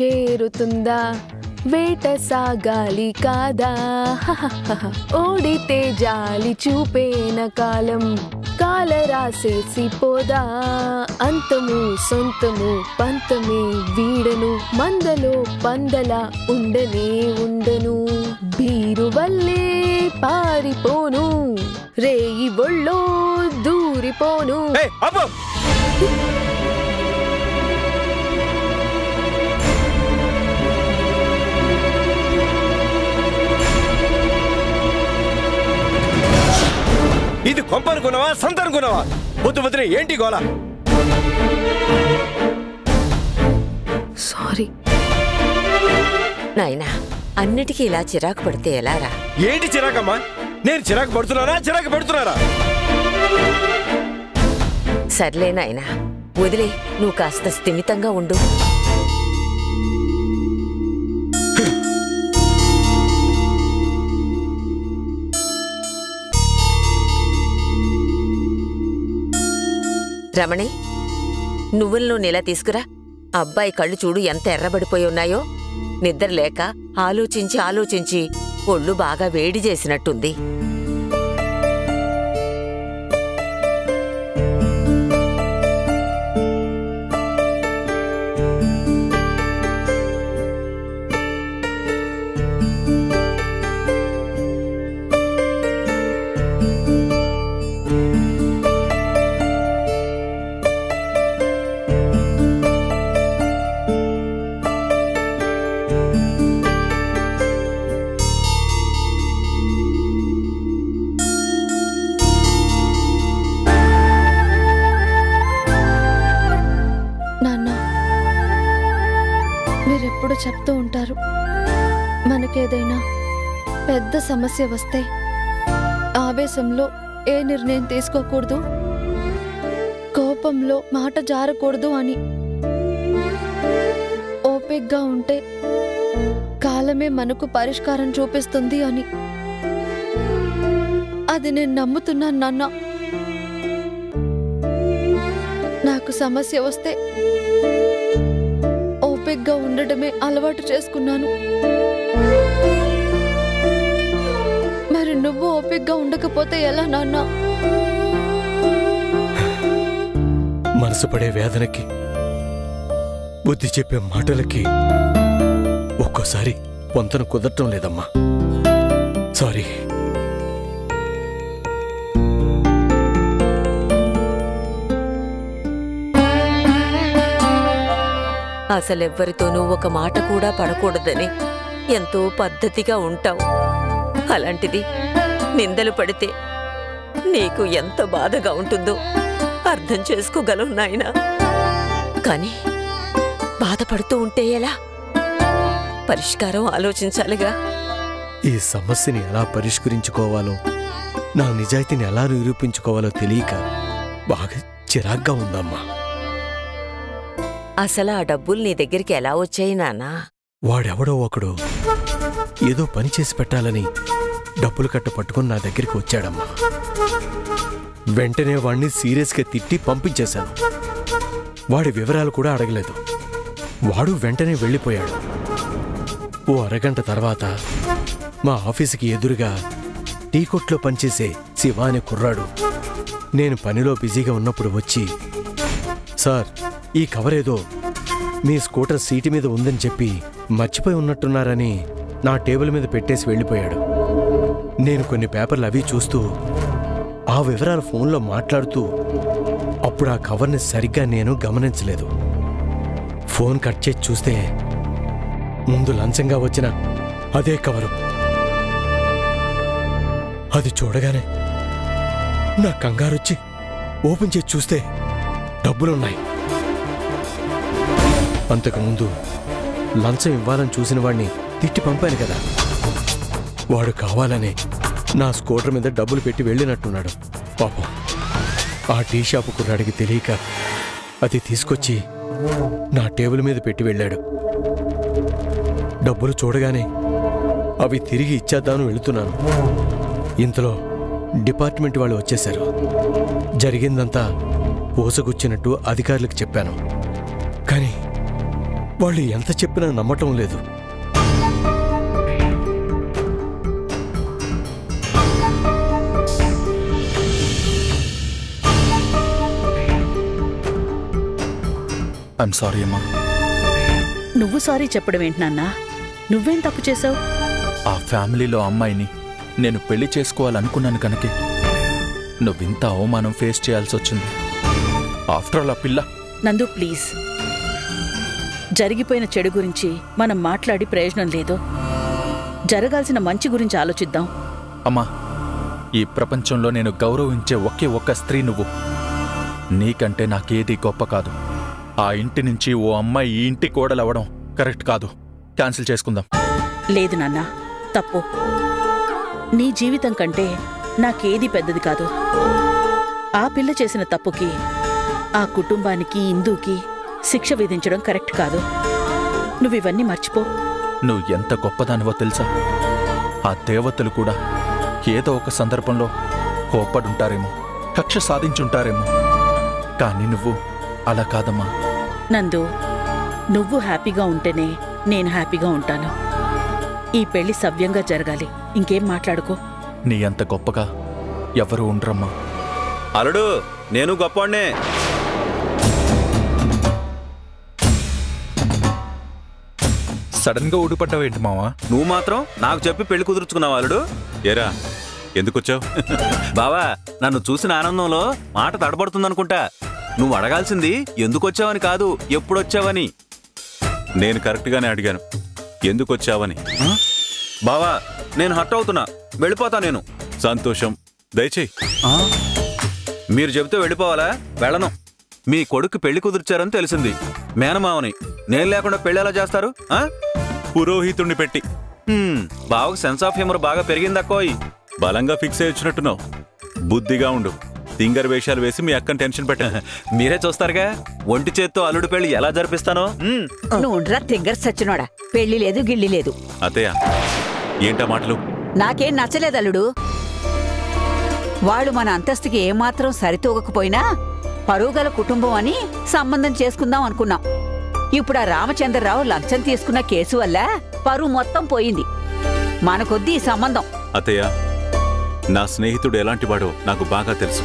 చేరుతుందా వేట సాగాలి కాదా ఓడితే జాలి చూపేన కాలం కాల రాసేసి పోదా అంతము సొంతము పంతమే వీడను మందలో పందలా ఉండను బీరు వల్లే పారిపోను రేయి ఒళ్ళో దూరిపోను. ఇది కొంపనుకున్నావా సంతనుకున్నావా? పొద్దు పొద్దునే ఏంటి గోళ? సారీ నాయనా, అన్నిటికీ ఇలా చిరాకు పడితే ఎలారా? ఏంటి చిరాకమ్మా? నేను చిరాకు పడుతున్నానా చిరాకు పెడుతున్నారా? సర్లే నాయనా, వదిలే, నువ్వు కాస్త స్థిమితంగా ఉండు. రమణి, నువ్వుల నూనె ఇలా తీసుకురా. అబ్బాయి కళ్ళు చూడు ఎంత ఎర్రబడిపోయి ఉన్నాయో. నిద్ర లేక ఆలోచించి ఆలోచించి ఒళ్ళు బాగా వేడి చేసినట్టుంది. మీరెప్పుడు చెప్తూ ఉంటారు, మనకేదైనా పెద్ద సమస్య వస్తే ఆవేశంలో ఏ నిర్ణయం తీసుకోకూడదు, కోపంలో మాట జారకూడదు అని. ఓపికగా ఉంటే కాలమే మనకు పరిష్కారం చూపిస్తుంది అని. అది నేను నమ్ముతున్నాను నాన్న. నాకు సమస్య వస్తే ఓపికగా ఉండడమే అలవాటు చేసుకున్నాను. మరి నువ్వు ఓపికగా ఉండకపోతే ఎలా నాన్న? మనసు పడే వేదనకి, బుద్ధి చెప్పే మాటలకి ఒక్కోసారి పొంతన కుదరటం లేదమ్మా. సారీ. అసలెవ్వరితోనూ ఒక మాట కూడా పడకూడదని ఎంతో పద్ధతిగా ఉంటావు. అలాంటిది నిందలు పడితే నీకు ఎంత బాధగా ఉంటుందో అర్థం చేసుకోగలవు నాయనా. కానీ బాధపడుతూ ఉంటే ఎలా? పరిష్కారం ఆలోచించాలిగా. ఈ సమస్యని ఎలా పరిష్కరించుకోవాలో, నా నిజాయితీని ఎలా నిరూపించుకోవాలో తెలియక బాగా చిరాగ్గా ఉందమ్మా. అసలు ఆ డబ్బులు నీ దగ్గరికి ఎలా వచ్చాయి నాన్నా? వాడెవడో ఒకడు ఏదో పని చేసి పెట్టాలని డబ్బులు కట్ట పట్టుకుని నా దగ్గరికి వచ్చాడమ్మా. వెంటనే వాణ్ణి సీరియస్గా తిట్టి పంపించేశాను. వాడి వివరాలు కూడా అడగలేదు. వాడు వెంటనే వెళ్ళిపోయాడు. ఓ అరగంట తర్వాత మా ఆఫీసుకి ఎదురుగా టీ కొట్లో పనిచేసే శివ అనే కుర్రాడు నేను పనిలో బిజీగా ఉన్నప్పుడు వచ్చి, సార్, ఈ కవర్ ఏదో మీ స్కూటర్ సీటు మీద ఉందని చెప్పి మర్చిపోయి ఉన్నట్టున్నారని నా టేబుల్ మీద పెట్టేసి వెళ్ళిపోయాడు. నేను కొన్ని పేపర్లు అవి చూస్తూ ఆ వివరాలు ఫోన్లో మాట్లాడుతూ అప్పుడు ఆ కవర్ని సరిగ్గా నేను గమనించలేదు. ఫోన్ కట్ చేసి చూస్తే ముందు లంచంగా వచ్చిన అదే కవరు. అది చూడగానే నా కంగారొచ్చి ఓపెన్ చేసి చూస్తే డబ్బులున్నాయి. అంతకుముందు లంచం ఇవ్వాలని చూసిన వాడిని తిట్టి పంపాను కదా, వాడు కావాలని నా స్కూటర్ మీద డబ్బులు పెట్టి వెళ్ళినట్టున్నాడు. పాపం ఆ టీ షాపు కుర్రాడికి తెలియక అది తీసుకొచ్చి నా టేబుల్ మీద పెట్టి వెళ్ళాడు. డబ్బులు చూడగానే అవి తిరిగి ఇచ్చేద్దామని వెళుతున్నాను. ఇంతలో డిపార్ట్మెంట్ వాళ్ళు వచ్చేశారు. జరిగిందంతా పూసగుచ్చినట్టు అధికారులకు చెప్పాను. కానీ వాళ్ళు ఎంత చెప్పినా నమ్మటం లేదు. ఐఎమ్ సారీ అమ్మా. నువ్వు సారీ చెప్పడం ఏంటి నాన్నా? నువ్వేం తప్పు చేసావు? ఆ ఫ్యామిలీలో అమ్మాయిని నేను పెళ్లి చేసుకోవాలనుకున్నాను కనుకే నువ్వింత అవమానం ఫేస్ చేయాల్సి వచ్చింది. ఆఫ్టర్ ఆల్ ఆ పిల్ల. నందు ప్లీజ్, జరిగిపోయిన చెడు గురించి మనం మాట్లాడి ప్రయోజనం లేదు. జరగాల్సిన మంచి గురించి ఆలోచిద్దాం. అమ్మా, ఈ ప్రపంచంలో నేను గౌరవించే ఒకే ఒక్క స్త్రీ నువ్వు. నీకంటే నాకేది గొప్ప కాదు. ఆ ఇంటి నుంచి ఓ అమ్మాయి ఈ ఇంటి కోడలవ్వడం కరెక్ట్ కాదు. క్యాన్సిల్ చేసుకుందాం. లేదు నాన్నా, తప్పు. నీ జీవితం కంటే నాకేది పెద్దది కాదు. ఆ పిల్ల చేసిన తప్పుకి ఆ కుటుంబానికి, ఇందుకి శిక్ష విధించడం కరెక్ట్ కాదు. నువ్వివన్నీ మర్చిపో. నువ్వు ఎంత గొప్పదానివో తెలుసా? ఆ దేవతలు కూడా ఏదో ఒక సందర్భంలో కోప్పడుంటారేమో, కక్ష సాధించుంటారేమో. కానీ నువ్వు అలా కాదమ్మా. నందు, నువ్వు హ్యాపీగా ఉంటేనే నేను హ్యాపీగా ఉంటాను. ఈ పెళ్లి సవ్యంగా జరగాలి. ఇంకేం మాట్లాడుకో. నీ అంత గొప్పగా ఎవరు ఉండరమ్మా. అల్లుడు, నేను గొప్పవాణ్ణే. సడన్ గా ఊడిపడ్డావేంటి మావా? నువ్వు మాత్రం నాకు చెప్పి పెళ్లి కుదుర్చుకున్నావు అల్లుడు. ఏరా, ఎందుకొచ్చావు? బావా, నన్ను చూసిన ఆనందంలో మాట తడబడుతుందనుకుంటా. నువ్వు అడగాల్సింది ఎందుకొచ్చావని కాదు, ఎప్పుడొచ్చావని. నేను కరెక్ట్గానే అడిగాను, ఎందుకొచ్చావని. బావా, నేను హర్ట్ అవుతున్నా, వెళ్ళిపోతా నేను. సంతోషం, దయచేయి. మీరు చెబితే వెళ్ళిపోవాలా? వెళ్ళను. మీ కొడుకు పెళ్లి కుదిర్చారని తెలిసింది. మేనమావని నేను లేకుండా పెళ్లి ఎలా చేస్తారు? పురోహితుణ్ణి పెట్టి. బావకు సెన్స్ ఆఫ్ హ్యూమర్ బాగా పెరిగిందక్కోయ్. బలంగా ఫిక్స్ అయ్యి వచ్చినట్టున్నావు. బుద్ధిగా ఉండు. తింగర్ వేషాలు వేసి మీ అక్కని టెన్షన్ పెట్టా. మీరే చూస్తారుగా ఒంటి చేత్తో అల్లుడు పెళ్లి ఎలా జరిపిస్తానో. నువ్వుండ్రా తింగర్ సచ్చినోడా. పెళ్లి లేదు, గిళ్ళి లేదు. అత్తయ్య, ఏంటా మాటలు? నాకేం నచ్చలేదు అల్లుడు. వాడు మన అంతస్తుకి ఏమాత్రం సరితూగకపోయినా పరువుగల కుటుంబం అని సంబంధం చేసుకుందాం అనుకున్నాం. ఇప్పుడు ఆ రామచంద్రరావు లంచం తీసుకున్న కేసు వల్ల పరువు మొత్తం పోయింది. మనకొద్ది ఈ సంబంధం. అత్తయ్య, నా స్నేహితుడు ఎలాంటివాడో నాకు బాగా తెలుసు.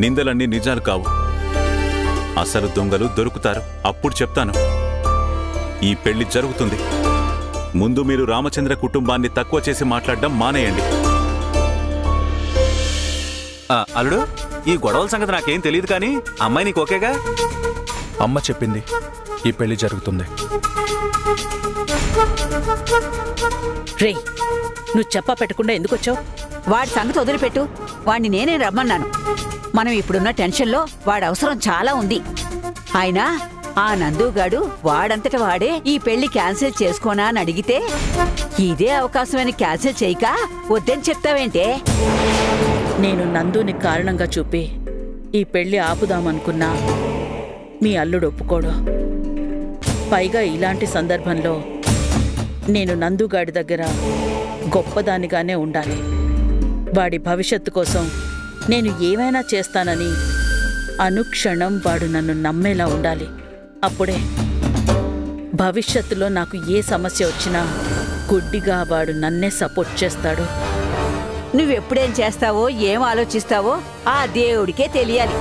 నిందలన్నీ నిజాలు కావు. అసలు దొంగలు దొరుకుతారు. అప్పుడు చెప్తాను. ఈ పెళ్లి జరుగుతుంది. ముందు మీరు రామచంద్ర కుటుంబాన్ని తక్కువ చేసి మాట్లాడడం మానేయండి. అల్లుడు, ఈ గొడవల సంగతి నాకేం తెలియదు, కానీ అమ్మాయి నీకు ఓకేగా? అమ్మ చెప్పింది, ఈ పెళ్లి జరుగుతుంది. రే, నువ్వు చెప్పా పెట్టకుండా ఎందుకొచ్చావు? వాడి సంగతి వదిలిపెట్టు. వాణ్ణి నేనే రమ్మన్నాను. మనం ఇప్పుడున్న టెన్షన్లో వాడి అవసరం చాలా ఉంది. అయినా ఆ నందుగాడు వాడంతట వాడే ఈ పెళ్లి క్యాన్సిల్ చేసుకోనా అని అడిగితే ఇదే అవకాశమని క్యాన్సిల్ చేయక వద్దని చెప్తావేంటే? నేను నందుని కారణంగా చూపి ఈ పెళ్లి ఆపుదామనుకున్నా మీ అల్లుడు ఒప్పుకోడు. పైగా ఇలాంటి సందర్భంలో నేను నందుగాడి దగ్గర గొప్పదానిగానే ఉండాలి. వాడి భవిష్యత్తు కోసం నేను ఏమైనా చేస్తానని అనుక్షణం వాడు నన్ను నమ్మేలా ఉండాలి. అప్పుడే భవిష్యత్తులో నాకు ఏ సమస్య వచ్చినా గుడ్డిగా వాడు నన్నే సపోర్ట్ చేస్తాడు. నువ్వెప్పుడేం చేస్తావో, ఏం ఆలోచిస్తావో ఆ దేవుడికే తెలియాలి.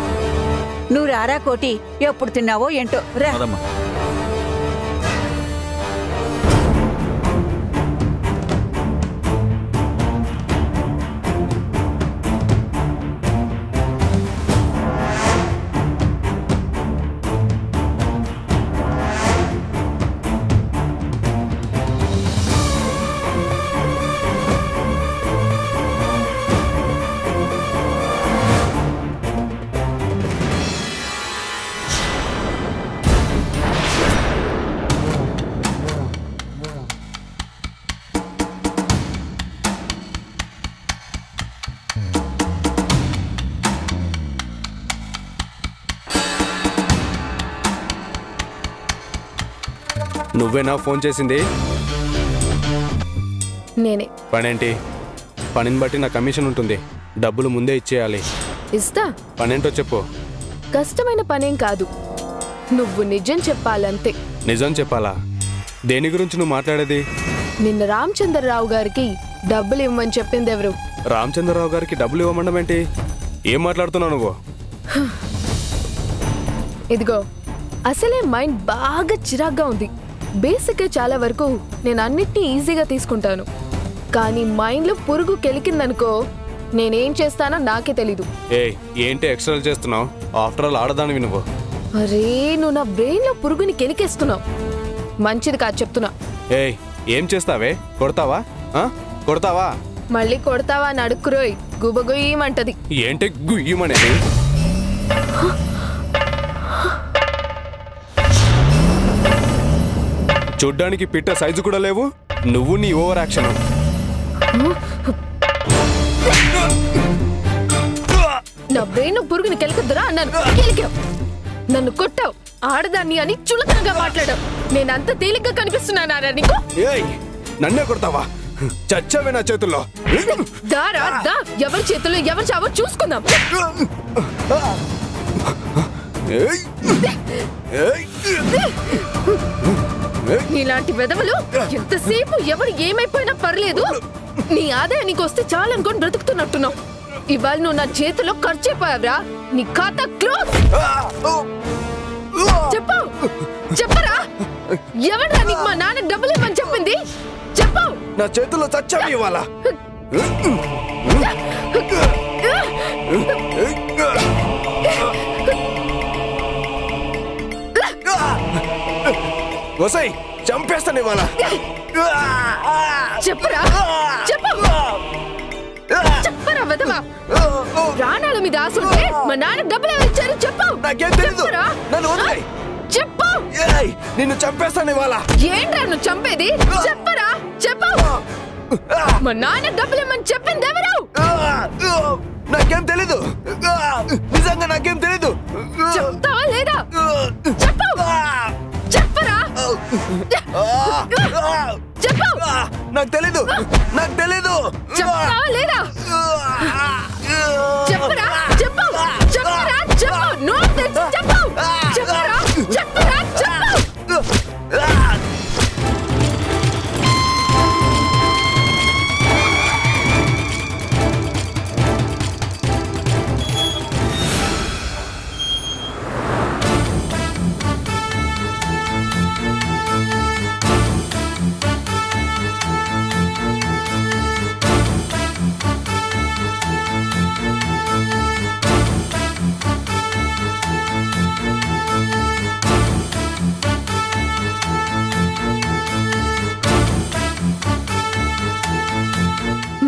నువ్వు రారా కోటి, ఎప్పుడు తిన్నావో ఏంటో. రా. నువ్వేనా ఫోన్ చేసింది? నేనే. పనేంటి? పనిని బట్టి నా కమిషన్ ఉంటుంది. డబ్బులు ముందే ఇచ్చేయాలి. ఇస్తా. పనేంటో చెప్పు. కష్టమైన పనేం కాదు, నువ్వు నిజం చెప్పాలంతే. నిజం చెప్పాలా? దేని గురించి నువ్వు మాట్లాడేది? నిన్న రామచంద్రరావు గారికి డబ్బులు ఇవ్వమని చెప్పింది ఎవరు? రామచంద్రరావు గారికి డబ్బులు ఇవ్వమండం ఏంటి? ఏం మాట్లాడుతున్నావు నువ్వు? ఇదిగో, అసలే మైండ్ బాగా చిరాగ్గా ఉంది. బేసిక్గా చాలా వరకు నేను అన్నిటినీ ఈజీగా తీసుకుంటాను, కానీ మైండ్లో పురుగు కెలికిందనుకో నేనేం చేస్తానో నాకే తెలీదు. ఏంటి ఎక్స్ట్రా చేస్తున్నావు? ఆఫ్టర్ ఆల్ ఆడదానివి నువ్వు. అరే, నువ్వు నా బ్రెయిన్లో పురుగుని కెలికేస్తున్నావు. మంచిది కాదు చెప్తున్నా. ఏం చేస్తావే? కొడతావా? కొడతావా? మళ్ళీ కొడతావా అని అడుక్కురోయ్, గుబగుయ్యమంటది. ఏంటి గుయ్యమనేది? చూడ్డానికి పిట్ట సైజు కూడా లేవు నువ్వు, నీ ఓవర్ యాక్షన్. నా బ్రెయిన్ పురుగుని కెలకద్దురా అన్నాను, కెలికావు. నన్ను కొట్టావు, ఆడదాన్ని అని చులకనగా మాట్లాడావు. నేనంత తేలిగ్గా కనిపిస్తున్నానా నీకు? నన్నే కొడతావా? చచ్చావే నా చేతుల్లో. దారా దా, ఎవరి చేతుల్లో ఎవరు చావో చూసుకుందాం. నీలాంటి వెదవలు ఎంతసేపు ఎవరు ఏమైపోయినా పర్లేదు, నీ ఆదాయానికి వస్తే చాలనుకొని బ్రతుకుతున్నట్టున్నావు. ఇవాళ నువ్వు నా చేతిలో ఖర్చైపోయావురా. నీ ఖాతా క్లోజ్. చెప్పు, చెప్పరా? ఎవరా నీకు మా నాన్న డబ్బులు ఇవ్వమని చెప్పింది? చెప్పు. నా చేతుల్లో చచ్చావు ఇవాళ. వసై చంపేస్తాను ఇవాళ. చెప్పరా, చెప్పు, చెప్పరా వెదవా. ప్రాణాల మీద ఆశుంటే మా నాన్న డబ్బులు ఎవరు ఇచ్చారు చెప్పు. నాకేం తెలీదు. చెప్పు. నిన్ను చంపేస్తాను ఇవాళ. ఏంట్రా నువ్వు చంపేది? చెప్పరా, చెప్పు. మా నాన్న డబ్బులు ఇవ్వమని చెప్పింది ఎవరు? నాకేం తెలీదు, నిజంగా నాకేం తెలీదు. చెప్తావా లేదా? చెప్పు, చెప్పరా. చెప్పు. నాకు తెలీదు, నాకు తెలీదు. చెప్తావా లేదా? చెప్పరా, చెప్పు, చెప్పరా, చెప్పు. నోరు తెరిచి చెప్పు. చెప్పరా, చెప్పరా, చెప్పు.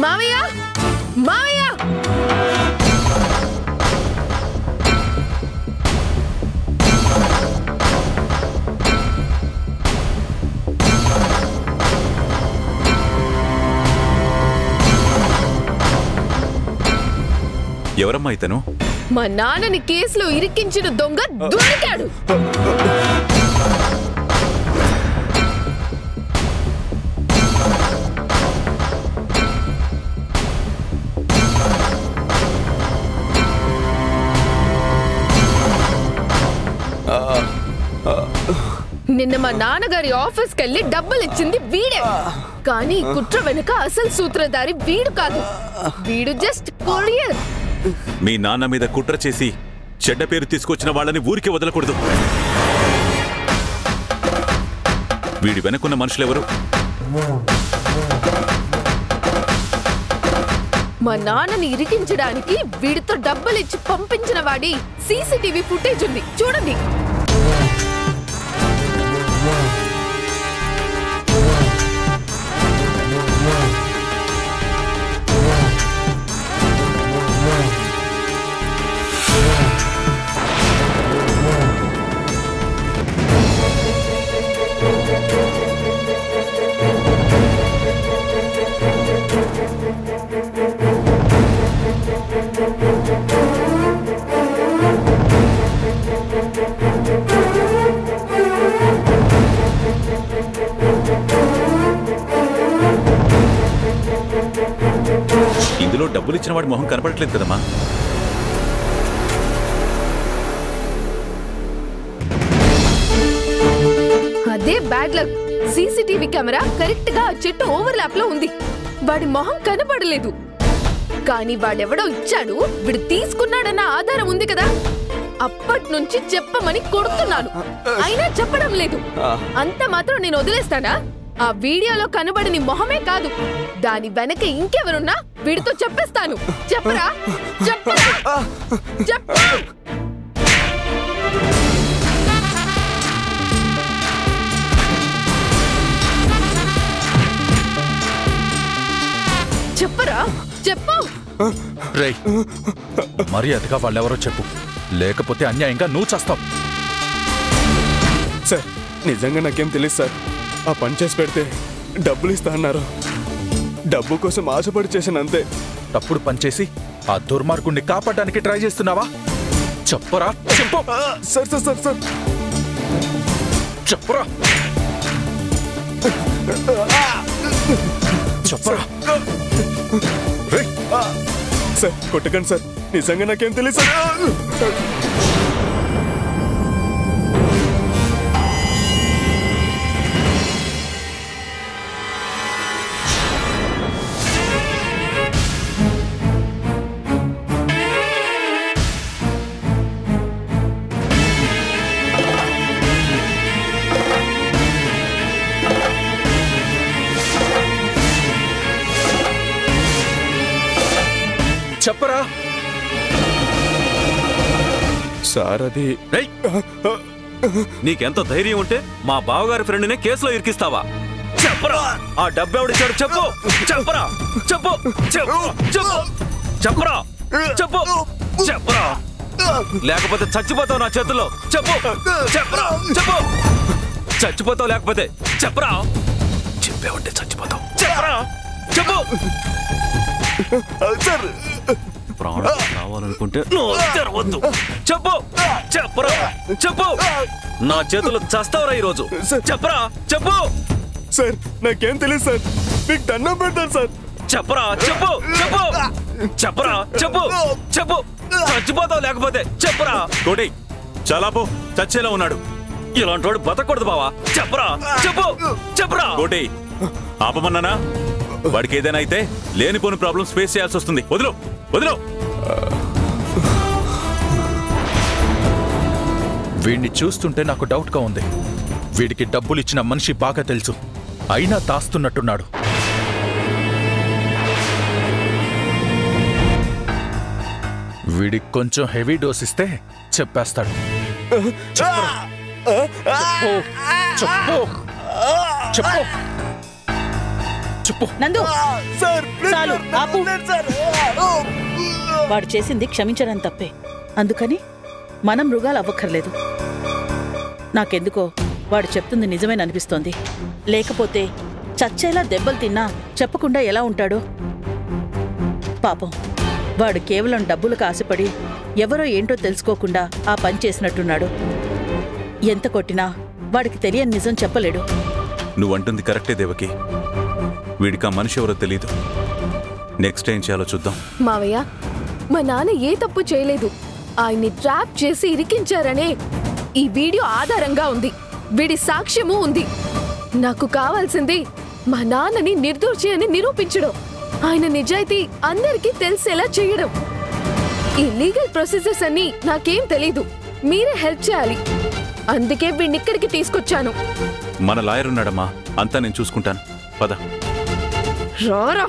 మావయ్య, మావయ్య. ఎవరమ్మా ఇతను? మా నాన్నని కేసులో ఇరికించిన దొంగ దొరికాడు. నిన్న మా నాన్నగారి ఆఫీస్కి వెళ్ళి డబ్బులు ఇచ్చింది వీడే, కానీ కుట్ర వెనుక అసలు సూత్రధారి వీడు కాదు. వీడు జస్ట్ కొరియర్. మీ నాన్న మీద కుట్ర చేసి చెడ్డ పేరు తీసుకొచ్చిన వాళ్ళని ఊరికే వదలకూడదు. వీడి వెనకున్న మనుషులెవరు? మా నాన్నని ఇరికించడానికి వీడితో డబ్బులు ఇచ్చి పంపించిన వాడి సీసీటీవీ ఫుటేజ్ ఉంది, చూడండి. ఇందులో డబ్బులు ఇచ్చిన వాడి మొహం కనపడట్లేదు కదమ్మా. అదే bad luck. CCTV camera correct గా ఆ చెట్టు ఓవర్లాప్ లో ఉంది. వాడి మొహం కనపడలేదు. కానీ వాడెవడో ఇచ్చాడు, వీడు తీసుకున్నాడన్న ఆధారం ఉంది కదా. అప్పటి నుంచి చెప్పమని కొడుతున్నాను, అయినా చెప్పడం లేదు. అంత మాత్రం నేను వదిలేస్తానా? ఆ వీడియోలో కనబడని మొహమే కాదు, దాని వెనక ఇంకెవరున్నా వీడితో చెప్పేస్తాను. చెప్పరా చెప్పరా చెప్పు. చెప్పరా చెప్పు. రేయ్, మర్యాదగా వాళ్ళెవరో చెప్పు, లేకపోతే అన్యాయంగా నువ్వు చేస్తావు. సార్ నిజంగా నాకేం తెలియదు సార్. ఆ పని చేసి పెడితే డబ్బులు ఇస్తా అన్నారు. డబ్బు కోసం ఆశపడి చేశాను అంతే. తప్పుడు పనిచేసి ఆ దుర్మార్గుణ్ణి కాపాడడానికి ట్రై చేస్తున్నావా? చెప్పరా చెప్పు. సార్ సార్ సార్ సార్ చెప్పరా చెప్పరా. రేయ్, సార్ కొట్టకండి సార్, నిజంగా నాకేం తెలియదు సార్. చెప్పరా. సార్ అది రేయ్, నీకెంత ధైర్యం ఉంటే మా బావగారి ఫ్రెండ్నే కేసులో ఇరికిస్తావా? చెప్పరా, ఆ డబ్బు ఎవడిచ్చాడు చెప్పు. చెప్పరా చెప్పు చెప్పు చెప్పు చెప్పరా చెప్పు చెప్పరా, లేకపోతే చచ్చిపోతావు నా చేతుల్లో. చెప్పు చెప్పరా చెప్పు. చచ్చిపోతావు లేకపోతే చెప్పరా. చెప్పేవంటే చచ్చిపోతావు. చెప్పరా చెప్పు. సార్ ప్రాణం కావాలనుకుంటే నోరు తెరవద్దు. చెప్పు చెప్పరా చెప్పు. నా చేతులు చస్తావురా ఈరోజు. చెప్పరా చెప్పు. సార్ నాకేం తెలియదు సార్, మీకు దండం పెడతాను సార్. చెప్పరా చెప్పు చెప్పు చెప్పరా చెప్పు చెప్పు. చచ్చిపోతావు లేకపోతే చెప్పరా. కోటి చలాపో, చచ్చేలా ఉన్నాడు. ఇలాంటి వాడు బతకూడదు బావా. చెప్పరా చెప్పు చెప్పరా. కోటి ఆపమన్నానా? వాడికి ఏదైనా అయితే లేనిపోని ప్రాబ్లమ్స్ ఫేస్ చేయాల్సి వస్తుంది. వదిలో వదిలో. వీడిని చూస్తుంటే నాకు డౌట్గా ఉంది. వీడికి డబ్బులు ఇచ్చిన మనిషి బాగా తెలుసు, అయినా దాస్తున్నట్టున్నాడు. వీడికి కొంచెం హెవీ డోస్ ఇస్తే చెప్పేస్తాడు. చెప్పు చెప్పు చెప్పు. నందు, సార్ చాలు ఆపు. వాడు చేసింది క్షమించడం తప్పే, అందుకని మనం మృగాలు అవ్వక్కర్లేదు. నాకెందుకో వాడు చెప్తుంది నిజమేననిపిస్తోంది. లేకపోతే చచ్చేలా దెబ్బలు తిన్నా చెప్పకుండా ఎలా ఉంటాడు? పాపం వాడు కేవలం డబ్బులకు ఆశపడి ఎవరో ఏంటో తెలుసుకోకుండా ఆ పని చేసినట్టున్నాడు. ఎంత కొట్టినా వాడికి తెలియని నిజం చెప్పలేడు. నువ్వంటుంది కరెక్టే దేవకి. వీడికి ఆ మనిషి ఎవరో తెలీదు. నెక్స్ట్ ఏం చేయాలో చూద్దాం. మావయ్య, మా నాన్న ఏ తప్పు చేయలేదు. ఆయన్ని ట్రాప్ చేసి ఇరికించారనే ఈ వీడియో ఆధారంగా ఉంది. వీడి సాక్ష్యము ఉంది. నాకు కావాల్సింది మా నాన్నని నిర్దోషి అని నిరూపించడం, ఆయన నిజాయితీ అందరికీ తెలిసేలా చేయడం. ఈ లీగల్ ప్రొసీజర్స్ అన్ని నాకేం తెలీదు, మీరే హెల్ప్ చేయాలి. అందుకే వీడిని ఇక్కడికి తీసుకొచ్చాను. మన లాయర్ ఉన్నాడమ్మా, అంతా నేను చూసుకుంటాను. పద. రారా.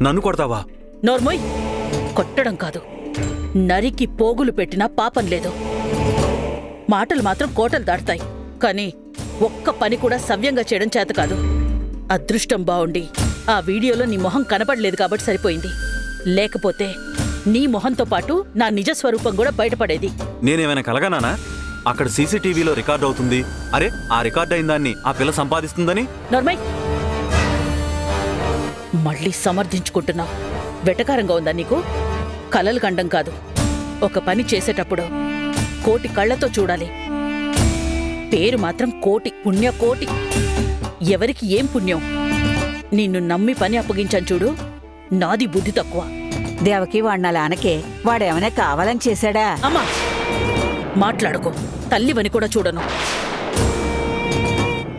నన్ను కొడతావా? నోర్మోయ్, కొట్టడం కాదు, నరికి పోగులు పెట్టినా పాపం లేదు. మాటలు మాత్రం కోటలు దాటుతాయి, కానీ ఒక్క పని కూడా సవ్యంగా చేయడం చేత కాదు. అదృష్టం బావుండి ఆ వీడియోలో నీ మొహం కనపడలేదు కాబట్టి సరిపోయింది. లేకపోతే నీ మొహంతో పాటు నా నిజస్వరూపం కూడా బయటపడేది. నేనేమైనా కలగానా? అక్కడ సీసీటీవీలో రికార్డ్ అవుతుంది. అరే, ఆ రికార్డ్ అయిన దాన్ని ఆ పిల్ల సంపాదిస్తుందని. నోర్మై, మళ్ళీ సమర్థించుకుంటున్నావు. వెటకారంగా ఉందా నీకు? కలలు కండం కాదు, ఒక పని చేసేటప్పుడు కోటి కళ్లతో చూడాలి. పేరు మాత్రం కోటి, పుణ్యకోటి. ఎవరికి ఏం పుణ్యం? నిన్ను నమ్మి పని అప్పగించాను చూడు, నాది బుద్ధి తక్కువ. దేవకి వాడినలా అనకే. వాడేమైనా కావాలని చేశాడా? అమ్మా మాట్లాడుకో, తల్లివని కూడా చూడను.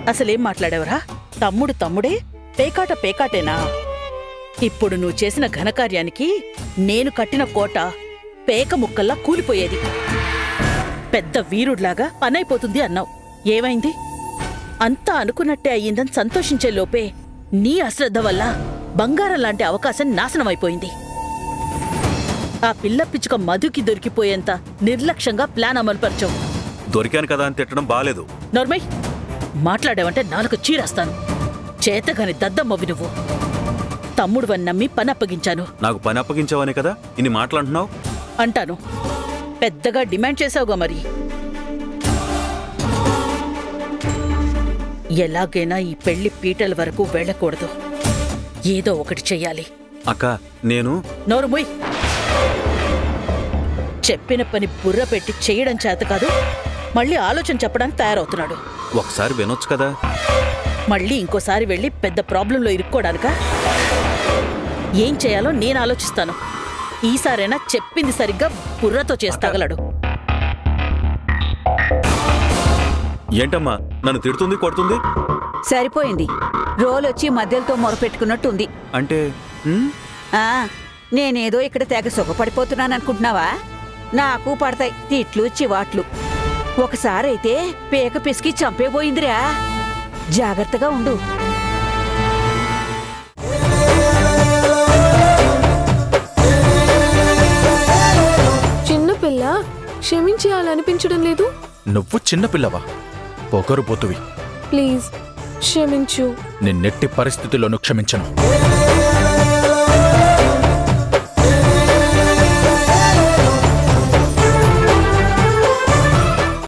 అసలేం మాట్లాడేవరా? తమ్ముడు తమ్ముడే, పేకాట పేకాటేనా? ఇప్పుడు నువ్వు చేసిన ఘనకార్యానికి నేను కట్టిన కోట పేక ముక్కల్లా కూలిపోయేది. పెద్ద వీరుడ్లాగా పనైపోతుంది అన్నావు. ఏమైంది? అంతా అనుకున్నట్టే అయ్యిందని సంతోషించే లోపే నీ అశ్రద్ధ వల్ల బంగారం లాంటి అవకాశం నాశనమైపోయింది. ఆ పిల్ల పిచ్చుక మధుకి దొరికిపోయేంత నిర్లక్ష్యంగా ప్లాన్ అమలుపరచావు. దొరికాను కదా అని తిట్టడం బాలేదు. నోర్మై, మాట్లాడావంటే నాలుగు చీరేస్తాను. చేతగాని దద్దమ్మవి నువ్వు. తమ్ముడువని నమ్మి పని అప్పగించాను. నాకు పని అప్పగించావనే కదా ఇన్ని మాటలంటున్నావు? అంటాను. పెద్దగా డిమాండ్ చేసావుగా మరి. ఎలాగైనా ఈ పెళ్లి పీటల వరకు వెళ్ళకూడదు. ఏదో ఒకటి చెయ్యాలి. అక్క నేను నోరుమోయ్. చెప్పిన పని బుర్ర పెట్టి చేయడం చేత కాదు, మళ్ళీ ఆలోచన చెప్పడానికి తయారవుతున్నాడు. ఒకసారి వినొచ్చు కదా. మళ్ళీ ఇంకోసారి వెళ్ళి పెద్ద ప్రాబ్లంలో ఇరుక్కోడానిక? ఏం చేయాలో నేను ఆలోచిస్తాను. ఈసారైనా చెప్పింది సరిగ్గా బుర్రతో చేస్తాగలడు. ఏంటమ్మా నన్ను తిడుతుంది కొడుతుంది? సరిపోయింది. రోలొచ్చి మధ్యలతో మొరపెట్టుకున్నట్టుంది. అంటే ఆ నేనేదో ఇక్కడ తెగ సుఖపడిపోతున్నాననుకుంటున్నావా? నాకు పడతాయి తిట్లు చివాట్లు. ఒకసారైతే పేక పిసికి చంపేపోయిందిరా. జాగ్రత్తగా ఉండు. చిన్నపిల్ల క్షమించేయాలనిపించడం లేదు. నువ్వు చిన్నపిల్లవా? పొగరుపోతువి. ప్లీజ్ క్షమించు. నిన్నెట్టి పరిస్థితుల్లోనూ క్షమించను.